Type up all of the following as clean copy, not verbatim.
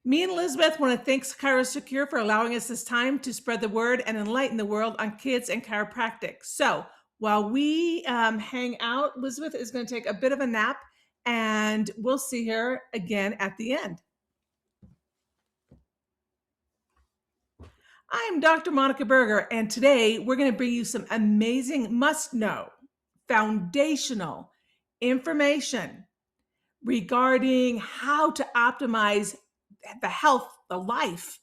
Me and Elizabeth want to thank ChiroSecure for allowing us this time to spread the word and enlighten the world on kids and chiropractic. So while we hang out, Elizabeth is going to take a bit of a nap, and we'll see her again at the end. I'm Dr. Monica Berger, and today we're going to bring you some amazing must-know, foundational information regarding how to optimize the health, the life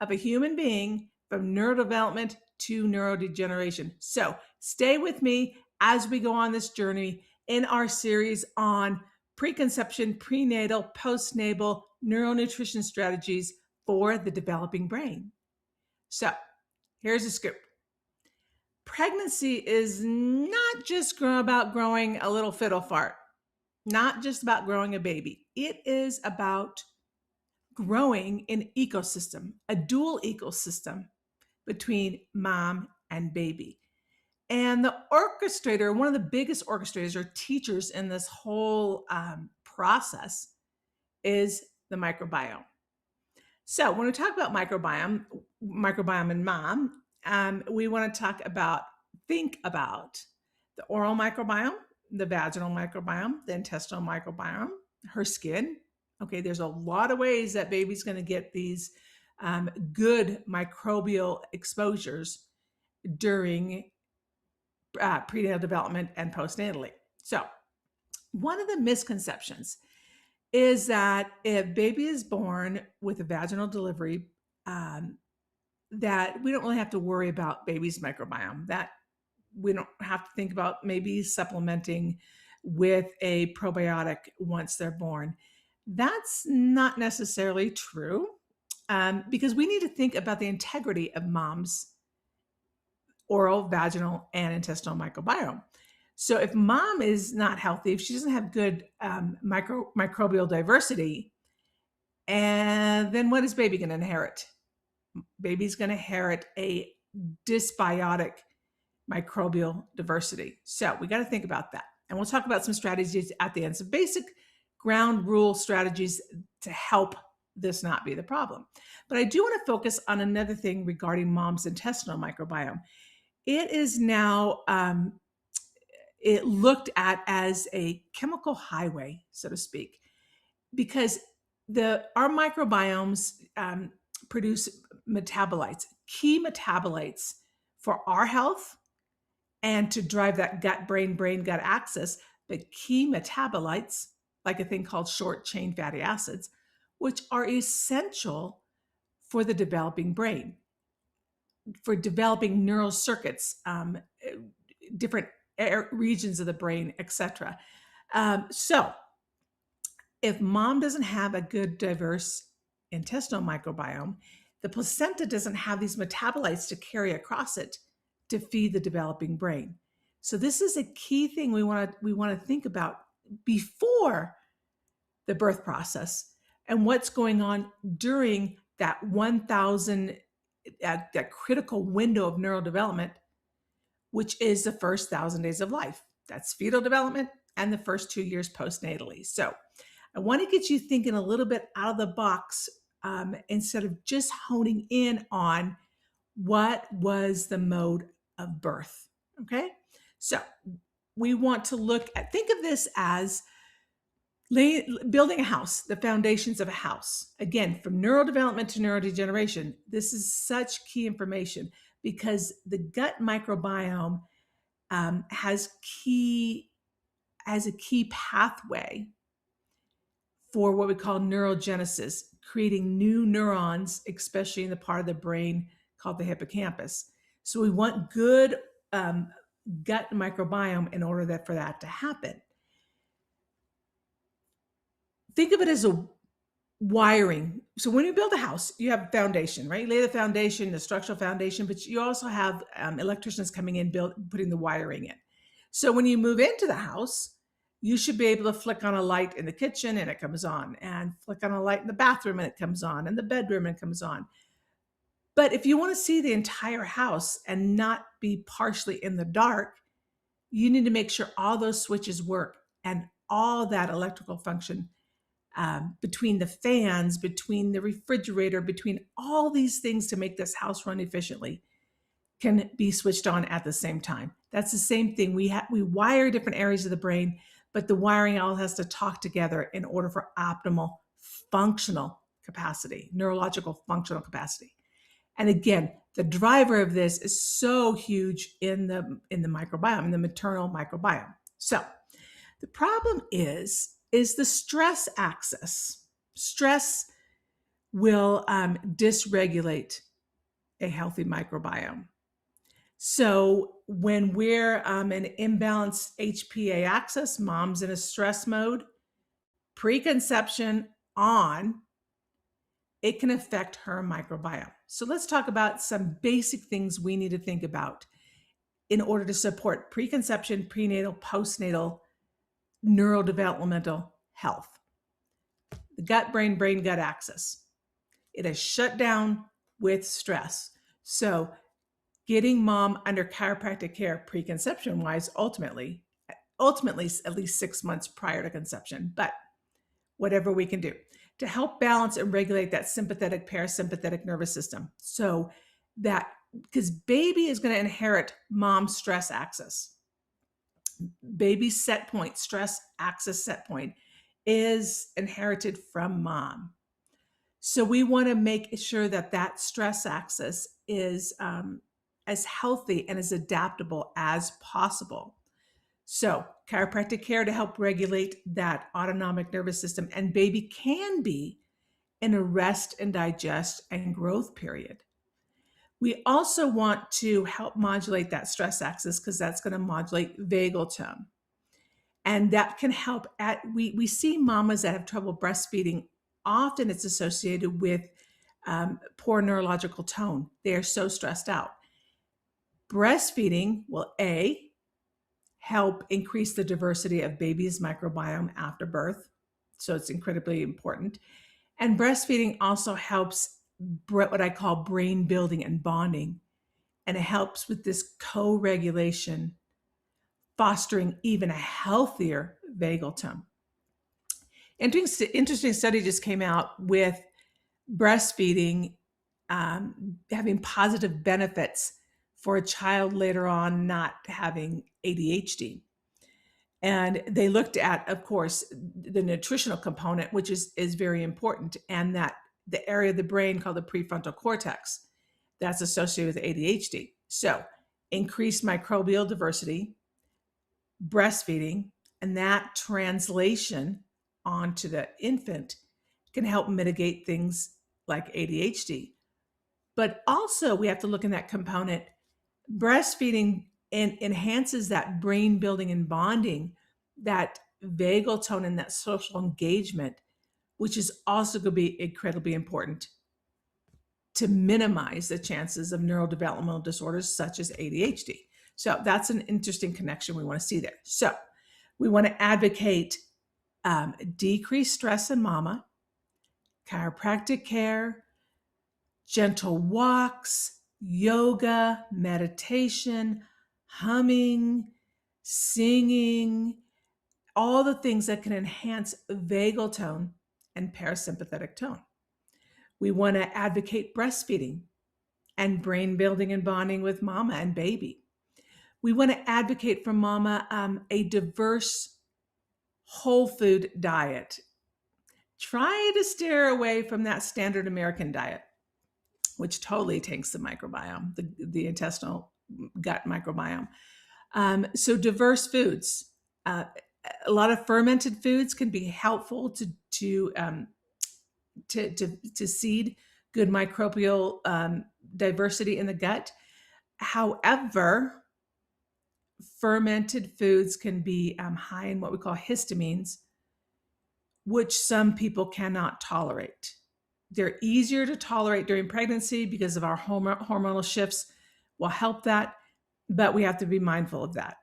of a human being from neurodevelopment to neurodegeneration. So stay with me as we go on this journey in our series on preconception, prenatal, postnatal neuronutrition strategies for the developing brain. So here's a scoop. Pregnancy is not just about growing a little fiddle fart, not just about growing a baby. It is about growing an ecosystem, a dual ecosystem between mom and baby. And the orchestrator, one of the biggest orchestrators or teachers in this whole process is the microbiome. So when we talk about microbiome and mom, we want to think about the oral microbiome, the vaginal microbiome, the intestinal microbiome, her skin. Okay, there's a lot of ways that baby's going to get these good microbial exposures during prenatal development and postnatally. So one of the misconceptions is that if baby is born with a vaginal delivery, that we don't really have to worry about baby's microbiome, that we don't have to think about maybe supplementing with a probiotic once they're born. That's not necessarily true, because we need to think about the integrity of mom's oral, vaginal, and intestinal microbiome. So if mom is not healthy, if she doesn't have good microbial diversity, and then what is baby going to inherit? Baby's going to inherit a dysbiotic microbial diversity. So we got to think about that. And we'll talk about some strategies at the end. Some basic ground rule strategies to help this not be the problem. But I do want to focus on another thing regarding mom's intestinal microbiome. It is now it looked at as a chemical highway, so to speak, because our microbiomes produce metabolites, key metabolites for our health and to drive that brain gut axis, but key metabolites, like a thing called short chain fatty acids, which are essential for the developing brain, for developing neural circuits, different regions of the brain, etc. So if mom doesn't have a good, diverse intestinal microbiome, the placenta doesn't have these metabolites to carry across it to feed the developing brain. So this is a key thing we want to think about before the birth process and what's going on during that 1,000 that critical window of neurodevelopment, which is the first 1,000 days of life. That's fetal development and the first 2 years postnatally. So I want to get you thinking a little bit out of the box, instead of just honing in on what was the mode of birth. Okay. So we want to think of this as building a house, the foundations of a house. Again, from neurodevelopment to neurodegeneration, this is such key information because the gut microbiome has a key pathway for what we call neurogenesis, creating new neurons, especially in the part of the brain called the hippocampus. So we want good gut microbiome in order for that to happen. Think of it as a wiring. So when you build a house, you have foundation, right? You lay the foundation, the structural foundation, but you also have electricians coming in, putting the wiring in. So when you move into the house, you should be able to flick on a light in the kitchen and it comes on, and flick on a light in the bathroom and it comes on, and the bedroom and it comes on. But if you want to see the entire house and not be partially in the dark, you need to make sure all those switches work and all that electrical function between the fans, between the refrigerator, between all these things to make this house run efficiently can be switched on at the same time. That's the same thing. We wire different areas of the brain, but the wiring all has to talk together in order for optimal functional capacity, neurological functional capacity. And again, the driver of this is so huge in the microbiome, in the maternal microbiome. So the problem is the stress axis. Stress will dysregulate a healthy microbiome. So when we're an imbalanced HPA axis, mom's in a stress mode, preconception on, it can affect her microbiome. So let's talk about some basic things we need to think about in order to support preconception, prenatal, postnatal, neurodevelopmental health. The gut-brain gut axis. It is shut down with stress. So getting mom under chiropractic care preconception wise, ultimately at least 6 months prior to conception, but whatever we can do to help balance and regulate that sympathetic parasympathetic nervous system. So that, because baby is going to inherit mom's stress axis. Baby's set point, stress axis set point, is inherited from mom. So we want to make sure that that stress axis is as healthy and as adaptable as possible. So chiropractic care to help regulate that autonomic nervous system, and baby can be in a rest and digest and growth period. We also want to help modulate that stress axis because that's going to modulate vagal tone. And that can help we see mamas that have trouble breastfeeding. Often it's associated with poor neurological tone. They are so stressed out. Breastfeeding will help increase the diversity of baby's microbiome after birth. So it's incredibly important. And breastfeeding also helps what I call brain building and bonding. And it helps with this co-regulation, fostering even a healthier vagal tone. Interesting study just came out with breastfeeding having positive benefits for a child later on not having ADHD. And they looked at, of course, the nutritional component, which is very important, and that the area of the brain called the prefrontal cortex that's associated with ADHD. So increased microbial diversity, breastfeeding, and that translation onto the infant can help mitigate things like ADHD. But also we have to look in that component. Breastfeeding enhances that brain building and bonding, that vagal tone and that social engagement, which is also going to be incredibly important to minimize the chances of neurodevelopmental disorders such as ADHD. So that's an interesting connection we want to see there. So we want to advocate decreased stress in mama, chiropractic care, gentle walks, yoga, meditation, humming, singing, all the things that can enhance vagal tone and parasympathetic tone. We want to advocate breastfeeding and brain building and bonding with mama and baby. We want to advocate for mama a diverse whole food diet. Try to steer away from that standard American diet, which totally tanks the microbiome, the intestinal gut microbiome. So diverse foods. A lot of fermented foods can be helpful to seed good microbial diversity in the gut. However, fermented foods can be high in what we call histamines, which some people cannot tolerate. They're easier to tolerate during pregnancy because of our hormonal shifts will help that, but we have to be mindful of that.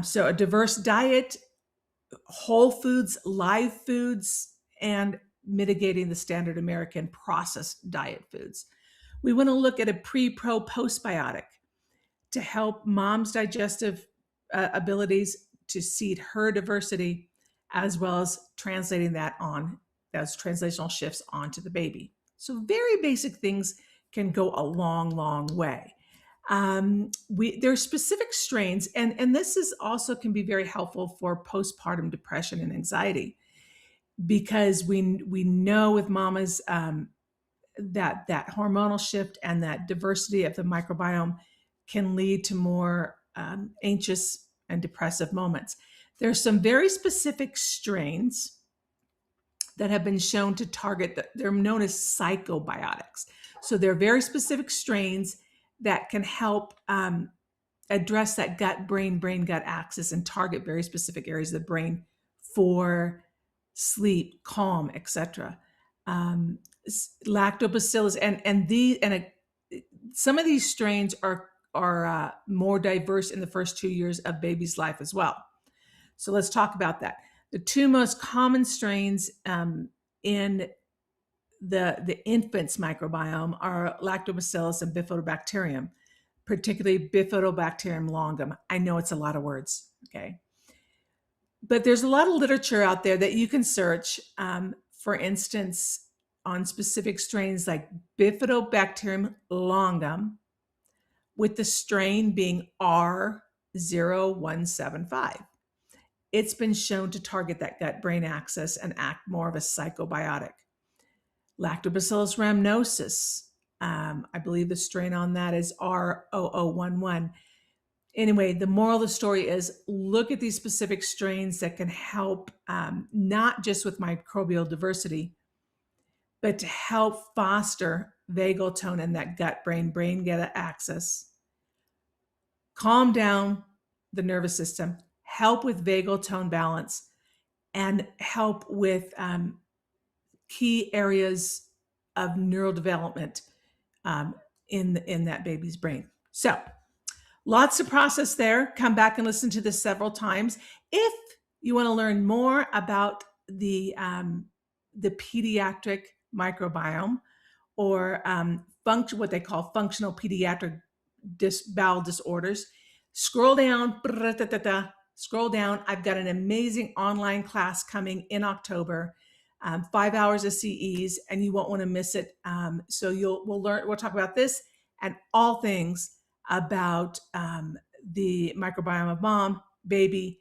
So a diverse diet, whole foods, live foods, and mitigating the standard American processed diet foods. We want to look at a pre-pro postbiotic to help mom's digestive abilities, to seed her diversity, as well as translating that on those translational shifts onto the baby. So very basic things can go a long, long way. There are specific strains, and this is also can be very helpful for postpartum depression and anxiety, because we know with mamas that hormonal shift and that diversity of the microbiome can lead to more anxious and depressive moments. There's some very specific strains that have been shown to target, they're known as psychobiotics. So they're very specific strains that can help address that brain-gut axis and target very specific areas of the brain for sleep, calm, etc. Lactobacillus and some of these strains are more diverse in the first 2 years of baby's life as well. So let's talk about that. The two most common strains in the infant's microbiome are Lactobacillus and Bifidobacterium, particularly Bifidobacterium longum. I know it's a lot of words, okay? But there's a lot of literature out there that you can search, for instance, on specific strains like Bifidobacterium longum, with the strain being R0175. It's been shown to target that gut-brain axis and act more of a psychobiotic. Lactobacillus rhamnosus, I believe the strain on that is R0011. Anyway, the moral of the story is look at these specific strains that can help not just with microbial diversity, but to help foster vagal tone in that brain-gut axis, calm down the nervous system, help with vagal tone balance, and help with key areas of neurodevelopment in that baby's brain. So lots to process there. Come back and listen to this several times. If you want to learn more about the pediatric microbiome, or what they call functional pediatric bowel disorders, scroll down. Scroll down. I've got an amazing online class coming in October, 5 hours of CEs, and you won't want to miss it. So we'll talk about this and all things about the microbiome of mom, baby,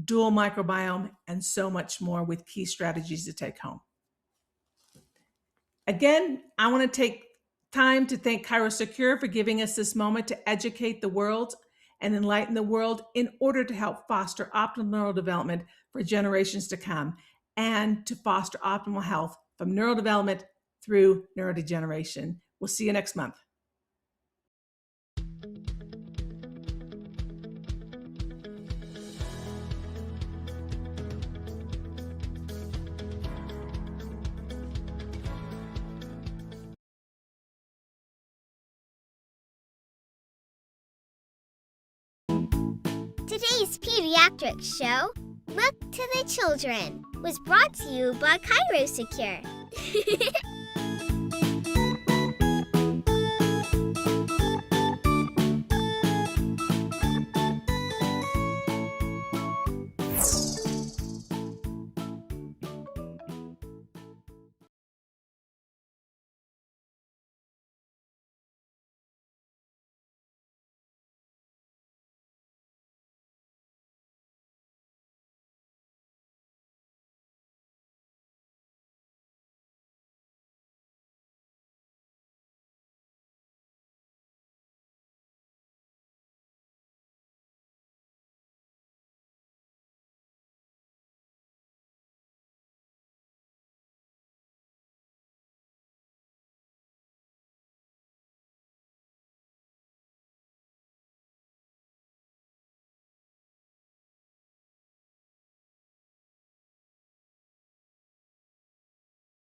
dual microbiome, and so much more with key strategies to take home. Again, I want to take time to thank ChiroSecure for giving us this moment to educate the world and enlighten the world in order to help foster optimal neural development for generations to come, and to foster optimal health from neurodevelopment through neurodegeneration. We'll see you next month. Today's pediatric show, Look to the Children, was brought to you by ChiroSecure.